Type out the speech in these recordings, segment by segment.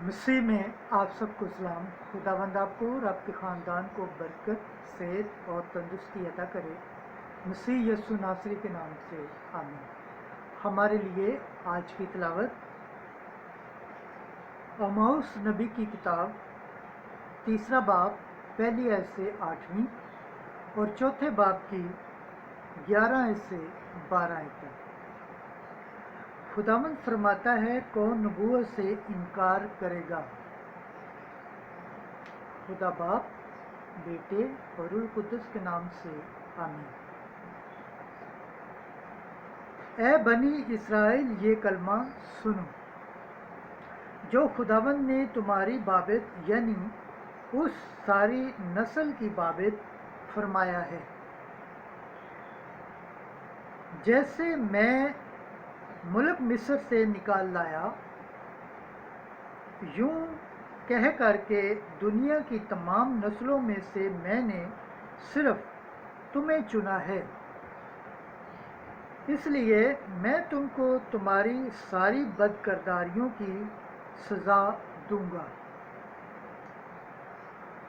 مسیح میں آپ سب کو سلام۔ خداوند آپ کو اور آپ کے خاندان کو برکت، صحت اور تندرستی عطا کرے، مسیح یسوع ناصری کے نام سے آمین۔ ہمارے لیے آج کی تلاوت اموس نبی کی کتاب 3 باب پہلی آیت سے 8ویں اور چوتھے باب کی 11 آیت سے 12 آیت تک۔ خداوند فرماتا ہے، کون نبوت سے انکار کرے گا؟ خدا باپ، بیٹے اور روح القدس کے نام سے آمین۔ اے بنی اسرائیل، یہ کلمہ سنو جو خداوند نے تمہاری بابت یعنی اس ساری نسل کی بابت فرمایا ہے۔ جیسے میں ملک مصر سے نکال لایا، یوں کہہ کر کے دنیا کی تمام نسلوں میں سے میں نے صرف تمہیں چنا ہے، اس لیے میں تم کو تمہاری ساری بد کرداریوں کی سزا دوں گا۔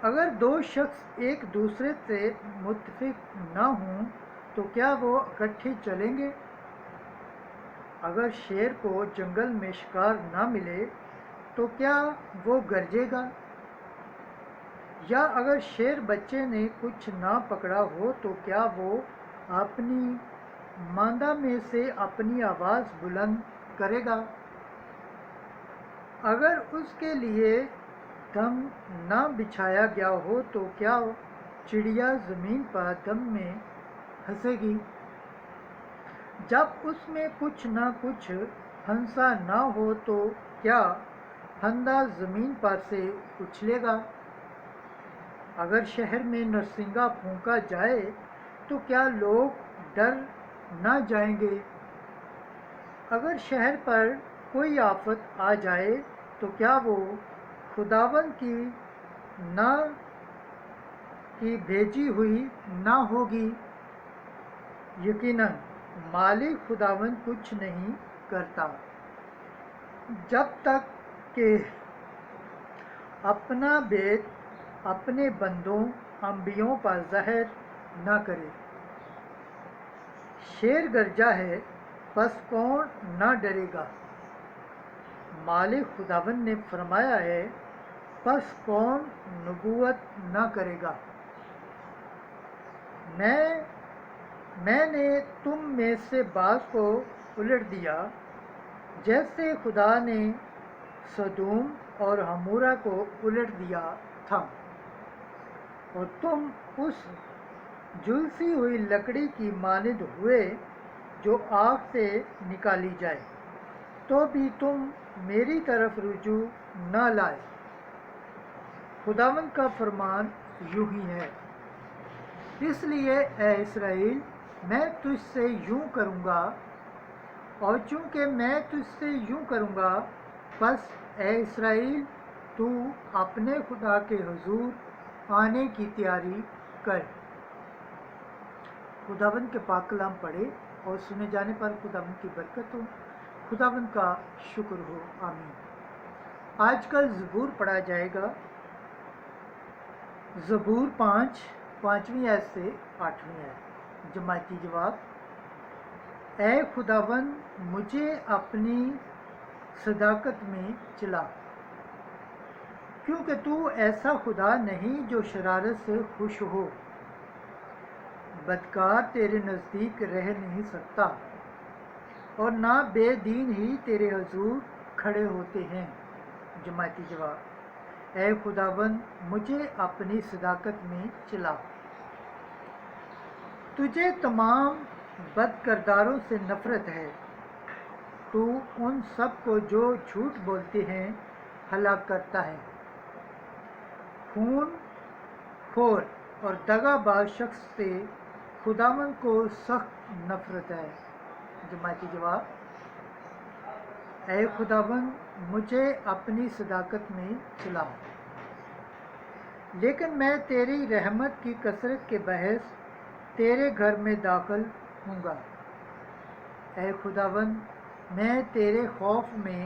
اگر دو شخص ایک دوسرے سے متفق نہ ہوں تو کیا وہ اکٹھے چلیں گے؟ اگر شیر کو جنگل میں شکار نہ ملے تو کیا وہ گرجے گا؟ یا اگر شیر بچے نے کچھ نہ پکڑا ہو تو کیا وہ اپنی ماندہ میں سے اپنی آواز بلند کرے گا؟ اگر اس کے لیے دم نہ بچھایا گیا ہو تو کیا چڑیا زمین پر دم میں ہنسے گی؟ جب اس میں کچھ نہ کچھ ہنسا نہ ہو تو کیا پھندا زمین پر سے اچھلے گا؟ اگر شہر میں نرسنگا پھونکا جائے تو کیا لوگ ڈر نہ جائیں گے؟ اگر شہر پر کوئی آفت آ جائے تو کیا وہ خداوند کی بھیجی ہوئی نہ ہوگی؟ یقیناً مالک خداوند کچھ نہیں کرتا جب تک کہ اپنا بیت اپنے بندوں انبیاء پر ظاہر نہ کرے۔ شیر گرجا ہے، پس کون نہ ڈرے گا؟ مالک خداوند نے فرمایا ہے، پس کون نبوت نہ کرے گا؟ میں نے تم میں سے بعض کو الٹ دیا، جیسے خدا نے سدوم اور عمورہ کو الٹ دیا تھا، اور تم اس جھلسی ہوئی لکڑی کی مانند ہوئے جو آگ سے نکالی جائے، تو بھی تم میری طرف رجوع نہ لائے۔ خداوند کا فرمان یوں ہی ہے، اس لیے اے اسرائیل، میں تجھ سے یوں کروں گا، اور چونکہ میں تجھ سے یوں کروں گا، پس اے اسرائیل، تو اپنے خدا کے حضور آنے کی تیاری کر۔ خداوند کے پاک کلام پڑھے اور سنے جانے پر خداوند کی برکت ہو، خداوند کا شکر ہو، آمین۔ آج کل زبور پڑھا جائے گا، زبور 5ویں آیت سے 8ویں آیت۔ جماعتی جواب: اے خداوند، مجھے اپنی صداقت میں چلا، کیونکہ تو ایسا خدا نہیں جو شرارت سے خوش ہو۔ بدکار تیرے نزدیک رہ نہیں سکتا، اور نہ بے دین ہی تیرے حضور کھڑے ہوتے ہیں۔ جماعتی جواب: اے خداوند، مجھے اپنی صداقت میں چلا۔ تجھے تمام بد کرداروں سے نفرت ہے، تو ان سب کو جو جھوٹ بولتے ہیں ہلاک کرتا ہے۔ خون خور اور دغا باز شخص سے خداوند کو سخت نفرت ہے۔ جماعتی جواب: اے خداوند، مجھے اپنی صداقت میں چلا، لیکن میں تیری رحمت کی کثرت کے باعث تیرے گھر میں داخل ہوں گا۔ اے خداوند، میں تیرے خوف میں